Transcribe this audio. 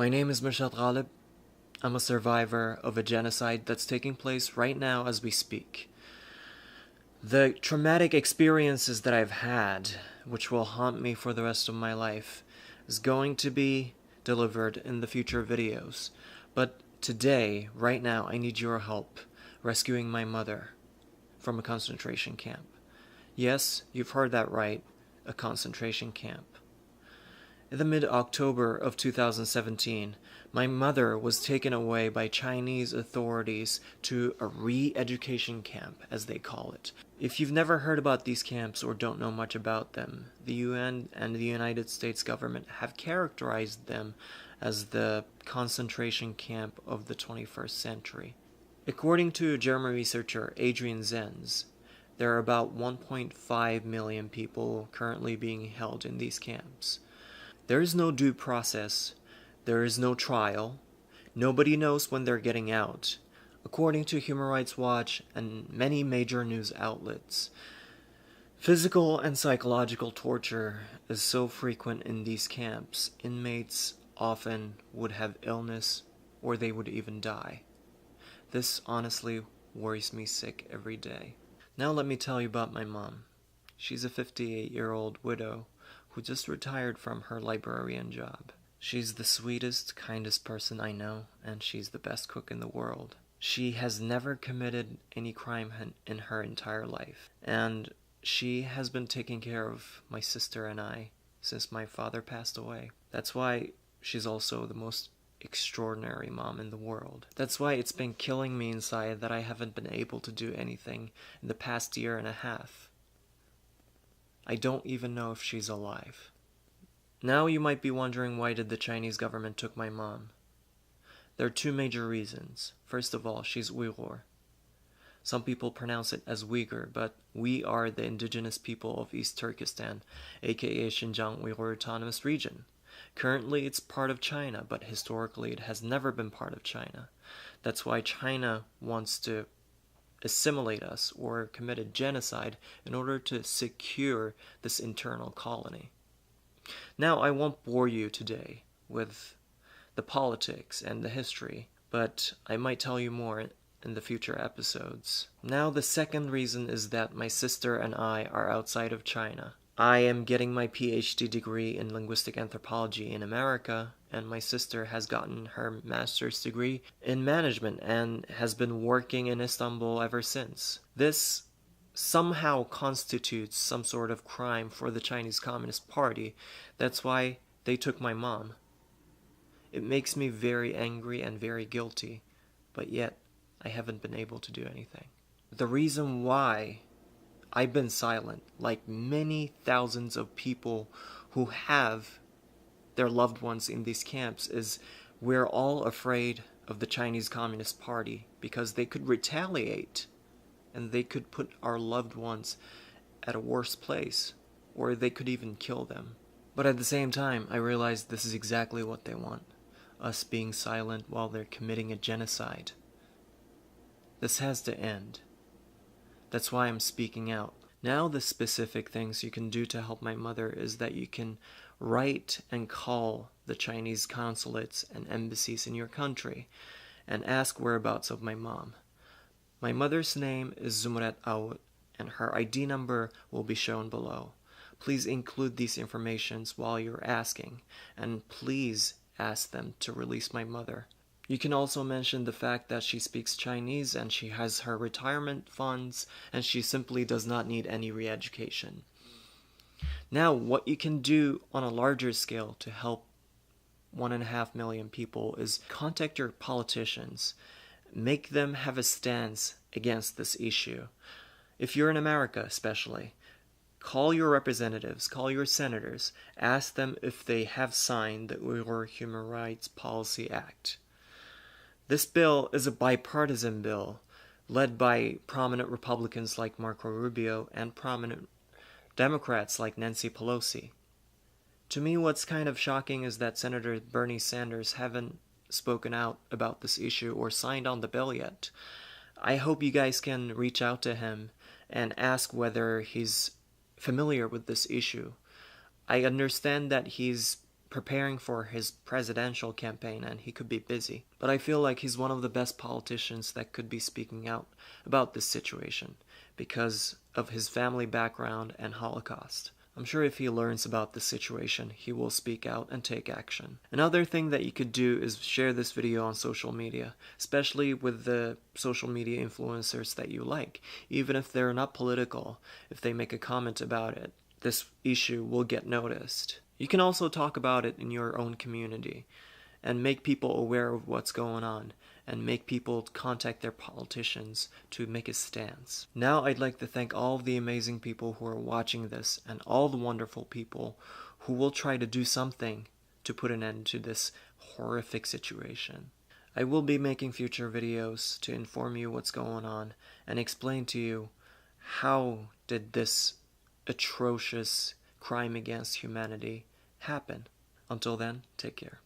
My name is Mirsad Ghalib. I'm a survivor of a genocide that's taking place right now as we speak. The traumatic experiences that I've had, which will haunt me for the rest of my life, is going to be delivered in the future videos. But today, right now, I need your help rescuing my mother from a concentration camp. Yes, you've heard that right, a concentration camp. In the mid-October of 2017, my mother was taken away by Chinese authorities to a re-education camp, as they call it. If you've never heard about these camps or don't know much about them, the UN and the United States government have characterized them as the concentration camp of the 21st century. According to German researcher Adrian Zenz, there are about 1.5 million people currently being held in these camps. There is no due process, there is no trial, nobody knows when they're getting out, according to Human Rights Watch and many major news outlets. Physical and psychological torture is so frequent in these camps, inmates often would have illness or they would even die. This honestly worries me sick every day. Now let me tell you about my mom. She's a 58-year-old widow who just retired from her librarian job. She's the sweetest, kindest person I know, and she's the best cook in the world. She has never committed any crime in her entire life, and she has been taking care of my sister and I since my father passed away. That's why she's also the most extraordinary mom in the world. That's why it's been killing me inside that I haven't been able to do anything in the past year and a half. I don't even know if she's alive. Now you might be wondering, why did the Chinese government took my mom? There are two major reasons. First of all, she's Uyghur. Some people pronounce it as Uyghur, but we are the indigenous people of East Turkestan, aka Xinjiang Uyghur Autonomous Region. Currently it's part of China, but historically it has never been part of China. That's why China wants to assimilate us or committed genocide in order to secure this internal colony. Now, I won't bore you today with the politics and the history, but I might tell you more in the future episodes. Now, the second reason is that my sister and I are outside of China. I am getting my PhD degree in linguistic anthropology in America, and my sister has gotten her master's degree in management and has been working in Istanbul ever since. This somehow constitutes some sort of crime for the Chinese Communist Party. That's why they took my mom. It makes me very angry and very guilty, but yet I haven't been able to do anything. The reason why I've been silent, like many thousands of people who have their loved ones in these camps, is we're all afraid of the Chinese Communist Party because they could retaliate and they could put our loved ones at a worse place, or they could even kill them. But at the same time, I realize this is exactly what they want, us being silent while they're committing a genocide. This has to end. That's why I'm speaking out. Now the specific things you can do to help my mother is that you can write and call the Chinese consulates and embassies in your country and ask whereabouts of my mom. My mother's name is Zumrat Aoud, and her ID number will be shown below. Please include these informations while you're asking, and please ask them to release my mother. You can also mention the fact that she speaks Chinese and she has her retirement funds and she simply does not need any re-education. Now, what you can do on a larger scale to help 1.5 million people is contact your politicians. Make them have a stance against this issue. If you're in America especially, call your representatives, call your senators, ask them if they have signed the Uyghur Human Rights Policy Act. This bill is a bipartisan bill led by prominent Republicans like Marco Rubio and prominent Democrats like Nancy Pelosi. To me, what's kind of shocking is that Senator Bernie Sanders haven't spoken out about this issue or signed on the bill yet. I hope you guys can reach out to him and ask whether he's familiar with this issue. I understand that he's preparing for his presidential campaign and he could be busy. But I feel like he's one of the best politicians that could be speaking out about this situation because of his family background and Holocaust. I'm sure if he learns about the situation, he will speak out and take action. Another thing that you could do is share this video on social media, especially with the social media influencers that you like. Even if they're not political, if they make a comment about it, this issue will get noticed. You can also talk about it in your own community and make people aware of what's going on and make people contact their politicians to make a stance. Now I'd like to thank all of the amazing people who are watching this and all the wonderful people who will try to do something to put an end to this horrific situation. I will be making future videos to inform you what's going on and explain to you how did this atrocious crime against humanity happen. Until then, take care.